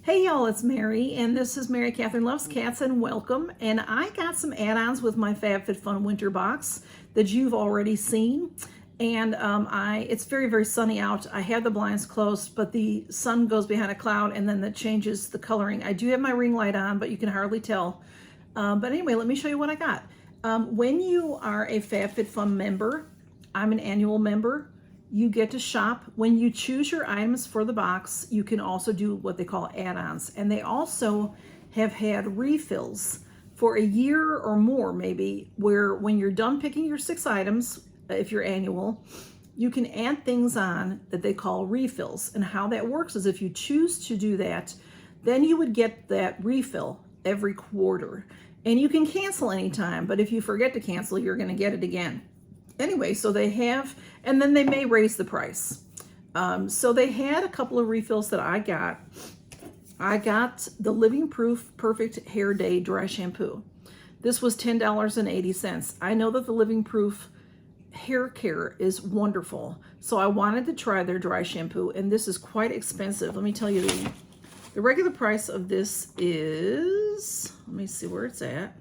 Hey y'all, it's Mary, and this is Mary Catherine Loves Cats, and welcome. And I got some add-ons with my FabFitFun winter box that you've already seen. And it's very, very sunny out. I have the blinds closed, but the sun goes behind a cloud and then that changes the coloring. I do have my ring light on, but you can hardly tell. But anyway, let me show you what I got. When you are a FabFitFun member, I'm an annual member, you get to shop. When you choose your items for the box, you can also do what they call add-ons. And they also have had refills for a year or more maybe, where when you're done picking your 6 items, if you're annual, you can add things on that they call refills. And how that works is if you choose to do that, then you would get that refill every quarter. And you can cancel anytime, but if you forget to cancel, you're gonna get it again. Anyway, so they have, and then they may raise the price. So they had a couple of refills that I got. I got the Living Proof Perfect Hair Day Dry Shampoo. This was $10.80. I know that the Living Proof hair care is wonderful, so I wanted to try their dry shampoo, and this is quite expensive. Let me tell you, the regular price of this is, let me see where it's at.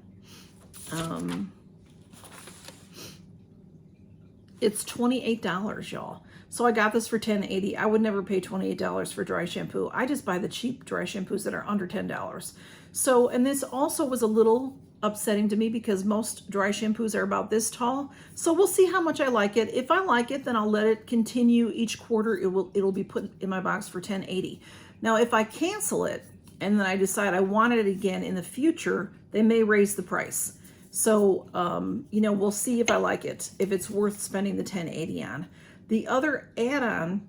It's $28, y'all. So I got this for $10.80. I would never pay $28 for dry shampoo. I just buy the cheap dry shampoos that are under $10. So, and this also was a little upsetting to me because most dry shampoos are about this tall. So we'll see how much I like it. If I like it, then I'll let it continue each quarter. It'll be put in my box for $10.80. Now, if I cancel it and then I decide I want it again in the future, they may raise the price. So, you know, we'll see if I like it, if it's worth spending the $10.80 on. The other add-on,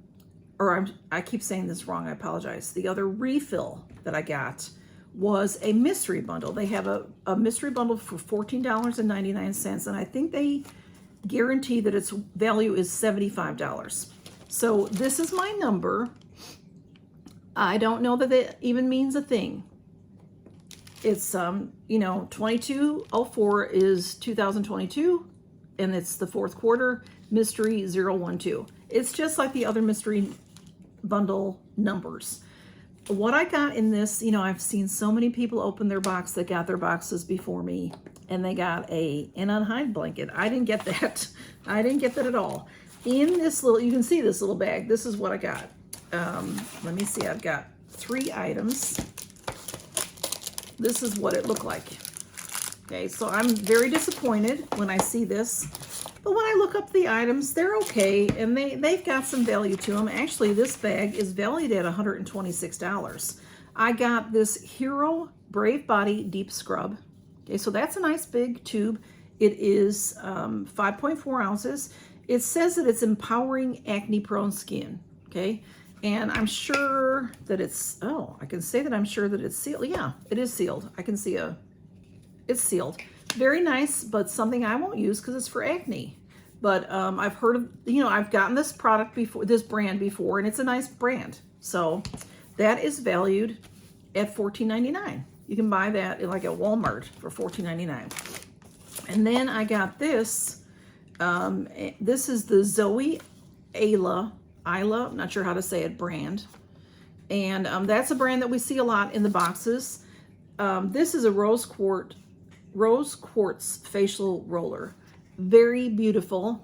or I keep saying this wrong, I apologize. The other refill that I got was a mystery bundle. They have a mystery bundle for $14.99, and I think they guarantee that its value is $75. So this is my number. I don't know that it even means a thing. It's, you know, 2204 is 2022, and it's the 4th quarter, mystery 012. It's just like the other mystery bundle numbers. What I got in this, you know, I've seen so many people open their box that got their boxes before me, and they got an unhide blanket. I didn't get that. I didn't get that at all. In this little, you can see this little bag. This is what I got. Let me see. I've got 3 items. This is what it looked like. Okay, so I'm very disappointed when I see this. But when I look up the items, they're okay, and they've got some value to them. Actually, this bag is valued at $126. I got this Hero Brave Body Deep Scrub. Okay, so that's a nice big tube. It is 5.4 ounces. It says that it's empowering acne-prone skin. Okay, and I'm sure that it's, oh, I can say that I'm sure that it's sealed. Yeah, it is sealed. I can see it's sealed. Very nice, but something I won't use because it's for acne. But I've heard of, you know, I've gotten this product before, this brand before, and it's a nice brand. So that is valued at $14.99. You can buy that like at Walmart for $14.99. And then I got this. This is the Zoe Isla, I'm not sure how to say it, brand. And that's a brand that we see a lot in the boxes. This is a rose quartz facial roller. Very beautiful.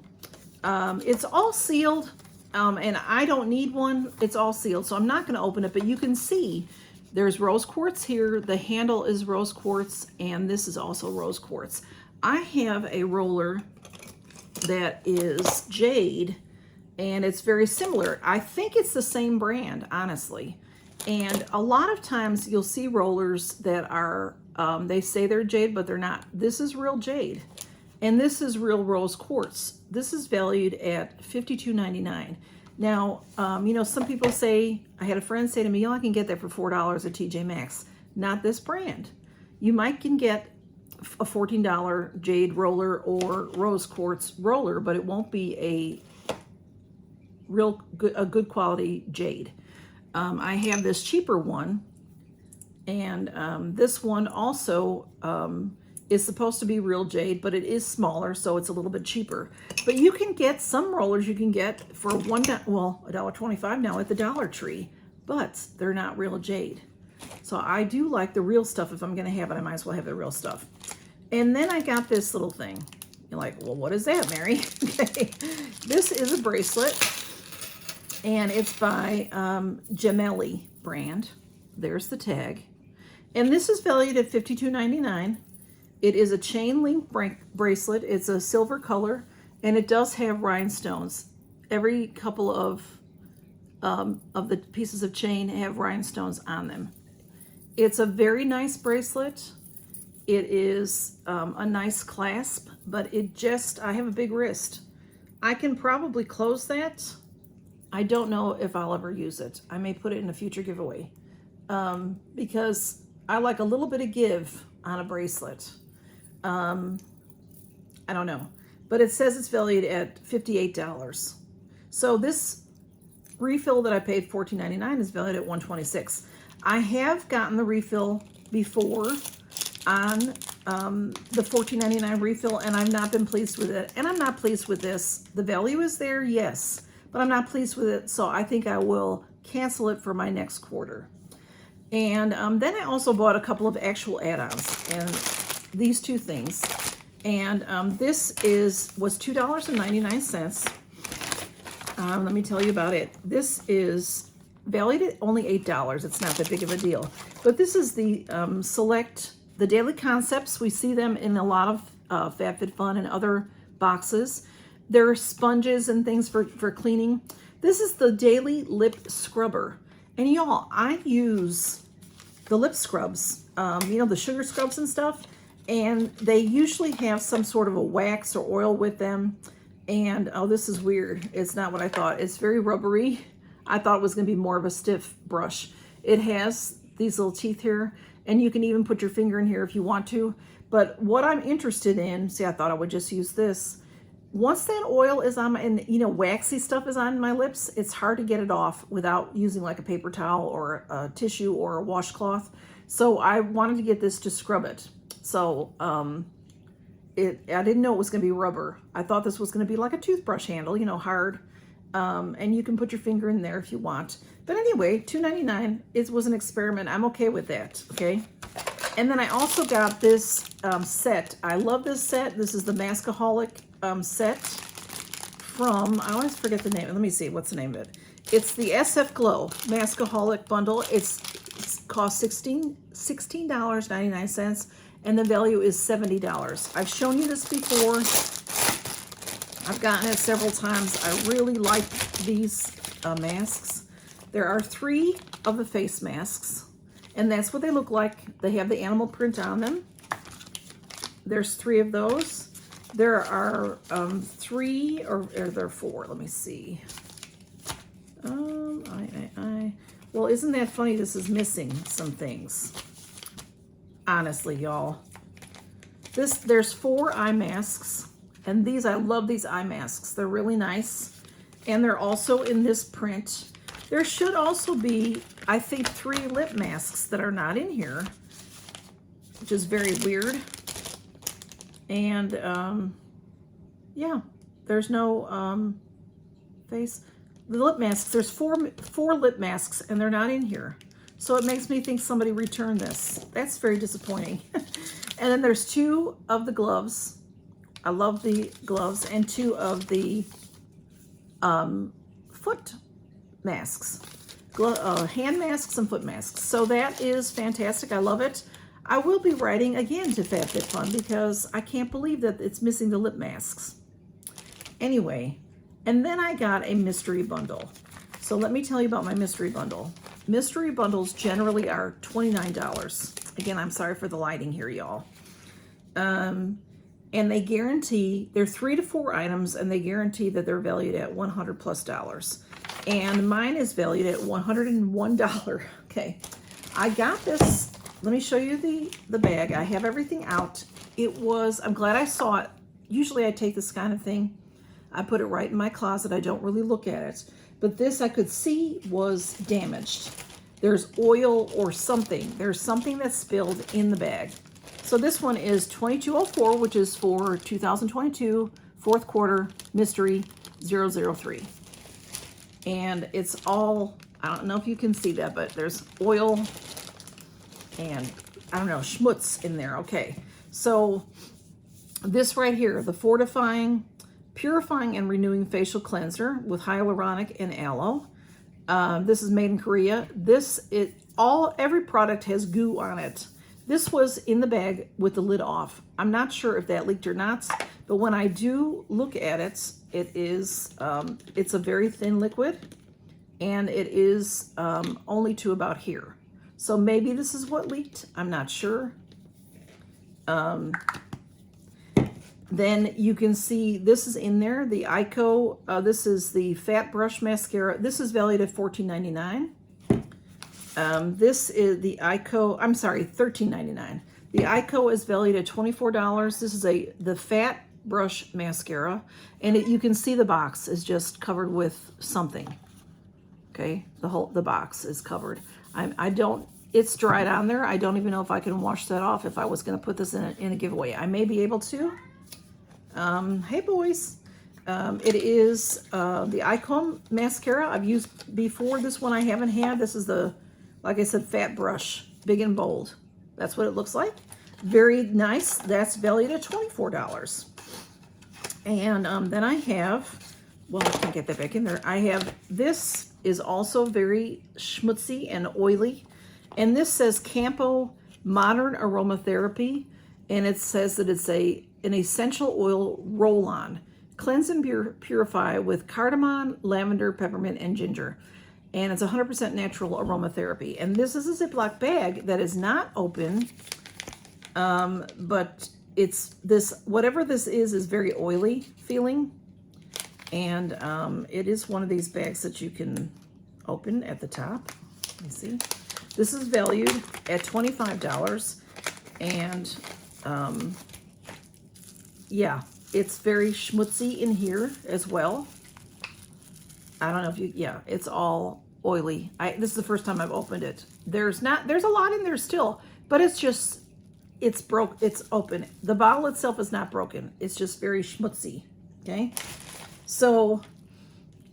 It's all sealed, and I don't need one. It's all sealed, so I'm not going to open it, but you can see there's rose quartz here. The handle is rose quartz, and this is also rose quartz. I have a roller that is jade, and it's very similar. I think it's the same brand, honestly. And a lot of times you'll see rollers that are, they say they're jade, but they're not. This is real jade. And this is real rose quartz. This is valued at $52.99. Now, you know, some people say, I had a friend say to me, oh, I can get that for $4 at TJ Maxx. Not this brand. You might can get a $14 jade roller or rose quartz roller, but it won't be a good quality jade. I have this cheaper one, and this one also is supposed to be real jade, but it is smaller, so it's a little bit cheaper. But you can get some rollers you can get for $1.25 now at the Dollar Tree, but they're not real jade. So I do like the real stuff. If I'm going to have it, I might as well have the real stuff. And then I got this little thing. You're like, well, what is that, Mary? Okay. This is a bracelet, and it's by JAVY brand. There's the tag. And this is valued at $52.99. It is a chain link bracelet. It's a silver color, and it does have rhinestones. Every couple of the pieces of chain have rhinestones on them. It's a very nice bracelet. It is a nice clasp, but I have a big wrist. I can probably close that. I don't know if I'll ever use it. I may put it in a future giveaway because I like a little bit of give on a bracelet. I don't know, but it says it's valued at $58. So this refill that I paid $14.99 is valued at $126. I have gotten the refill before on the $14.99 refill, and I've not been pleased with it. And I'm not pleased with this. The value is there, yes, but I'm not pleased with it, so I think I will cancel it for my next quarter. And then I also bought a couple of actual add-ons, and these two things. And this was $2.99. Let me tell you about it. This is valued at only $8. It's not that big of a deal. But this is the the Daily Concepts. We see them in a lot of FabFitFun and other boxes. They're sponges and things for cleaning. This is the Daily Lip Scrubber. And y'all, I use the lip scrubs, you know, the sugar scrubs and stuff. And they usually have some sort of a wax or oil with them. And, oh, this is weird. It's not what I thought. It's very rubbery. I thought it was going to be more of a stiff brush. It has these little teeth here, and you can even put your finger in here if you want to. But what I'm interested in, see, I thought I would just use this. Once that oil is on my, and you know, waxy stuff is on my lips, it's hard to get it off without using like a paper towel or a tissue or a washcloth. So I wanted to get this to scrub it. So, I didn't know it was going to be rubber. I thought this was going to be like a toothbrush handle, you know, hard. And you can put your finger in there if you want. But anyway, $2.99. It was an experiment. I'm okay with that, okay? And then I also got this set. I love this set. This is the Maskaholic set from, I always forget the name. Let me see. What's the name of it? It's the SF Glow Maskaholic bundle. It's cost $16.99. And the value is $70. I've shown you this before. I've gotten it several times. I really like these masks. There are 3 of the face masks, and that's what they look like. They have the animal print on them. There's 3 of those. There are 3, or are there 4? Let me see. Well, isn't that funny? This is missing some things. Honestly, y'all. There's 4 eye masks, and these, I love these eye masks. They're really nice, and they're also in this print. There should also be, I think, 3 lip masks that are not in here, which is very weird. And yeah, there's no face. The lip masks, there's four lip masks, and they're not in here. So it makes me think somebody returned this. That's very disappointing. And then there's 2 of the gloves. I love the gloves, and 2 of the foot masks. Hand masks and foot masks. So that is fantastic. I love it. I will be writing again to FabFitFun because I can't believe that it's missing the lip masks. Anyway, and then I got a mystery bundle. So let me tell you about my mystery bundle. Mystery bundles generally are $29. Again, I'm sorry for the lighting here, y'all. And they guarantee, they're 3 to 4 items, and they guarantee that they're valued at $100+. And mine is valued at $101. Okay, I got this. Let me show you the bag. I have everything out. I'm glad I saw it. Usually I take this kind of thing, I put it right in my closet. I don't really look at it. But this I could see was damaged. There's oil or something. There's something that's spilled in the bag. So this one is 2204, which is for 2022, 4th quarter, mystery 003. And it's all, I don't know if you can see that, but there's oil and I don't know, schmutz in there. Okay, so this right here, the Fortifying, Purifying and Renewing Facial Cleanser with Hyaluronic and Aloe. This is made in Korea. Every product has goo on it. This was in the bag with the lid off. I'm not sure if that leaked or not, but when I do look at it, it's a very thin liquid, and it is only to about here. So maybe this is what leaked. I'm not sure. Then you can see this is in there, the Ico. This is the Fat Brush Mascara. This is valued at $14.99. This is the Ico, I'm sorry, $13.99. The Ico is valued at $24. This is the Fat Brush Mascara, and you can see the box is just covered with something. Okay, the box is covered. It's dried on there. I don't even know if I can wash that off if I was going to put this in a giveaway. I may be able to. Hey boys. It is the Icon mascara I've used before. This one I haven't had. This is like I said, Fat Brush, big and bold. That's what it looks like. Very nice. That's valued at $24. And then I have, well, I can't get that back in there. This is also very schmutzy and oily. And this says Campo Modern Aromatherapy. And it says that it's an essential oil roll-on. Cleanse and purify with cardamom, lavender, peppermint, and ginger. And it's 100% natural aromatherapy. And this is a Ziploc bag that is not open, but whatever this is very oily feeling. And it is one of these bags that you can open at the top. Let me see. This is valued at $25. And yeah, it's very schmutzy in here as well. I don't know if it's all oily. This is the first time I've opened it. There's a lot in there still, but it's open. The bottle itself is not broken. It's just very schmutzy, okay? So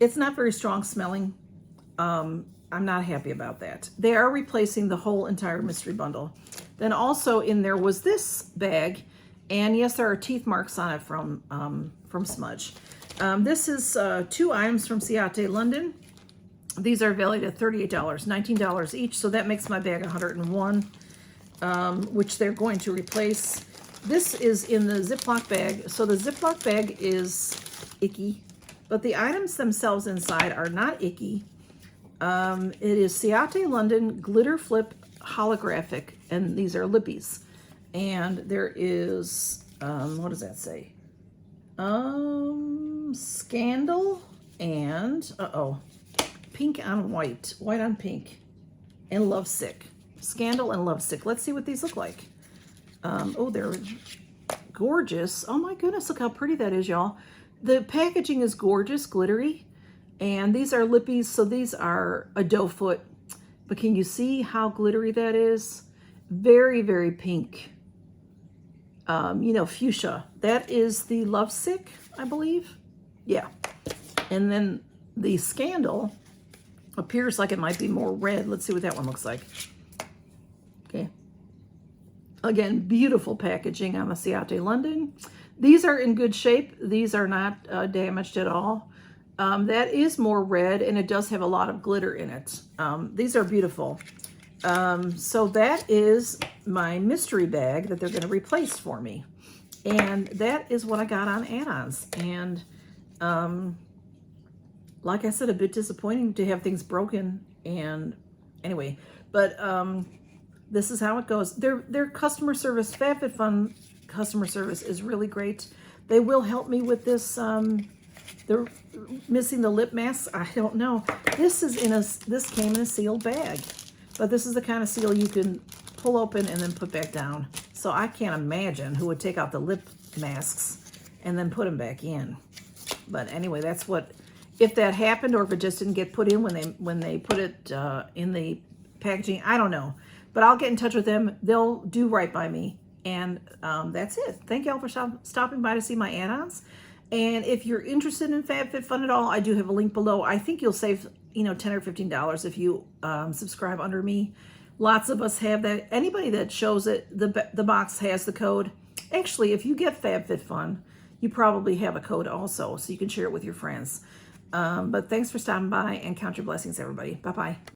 it's not very strong smelling. I'm not happy about that. They are replacing the whole entire mystery bundle. Then also in there was this bag, and yes, there are teeth marks on it from smudge. This is 2 items from Ciate, London. These are valued at $38, $19 each, so that makes my bag $101, which they're going to replace. This is in the Ziploc bag. So the Ziploc bag is icky, but the items themselves inside are not icky. It is Ciate, London Glitter Flip Holographic, and these are lippies. And there is, what does that say? Scandal and, pink on white, white on pink, and Lovesick. Scandal and Lovesick. Let's see what these look like. They're gorgeous. Oh my goodness, look how pretty that is, y'all. The packaging is gorgeous, glittery, and these are lippies, so these are a doe foot. But can you see how glittery that is? Very, very pink. Fuchsia. That is the Lovesick, I believe. Yeah. And then the Scandal appears like it might be more red. Let's see what that one looks like. Okay. Again, beautiful packaging on the Ciate, London. These are in good shape. These are not damaged at all. That is more red, and it does have a lot of glitter in it. These are beautiful. So that is my mystery bag that they're going to replace for me. And that is what I got on add-ons. And like I said, a bit disappointing to have things broken. And anyway, but this is how it goes. Their customer service, FabFitFun customer service is really great. They will help me with this. They're missing the lip mask. I don't know. This came in a sealed bag. But this is the kind of seal you can pull open and then put back down. So I can't imagine who would take out the lip masks and then put them back in. But anyway, that's what, if that happened or if it just didn't get put in when they put it in the packaging, I don't know. But I'll get in touch with them. They'll do right by me. And that's it. Thank y'all for stopping by to see my add-ons. And if you're interested in FabFitFun at all, I do have a link below. I think you'll save $10 or $15 if you subscribe under me. Lots of us have that. Anybody that shows it, the box has the code. Actually, if you get FabFitFun, you probably have a code also, so you can share it with your friends. But thanks for stopping by, and count your blessings, everybody. Bye-bye.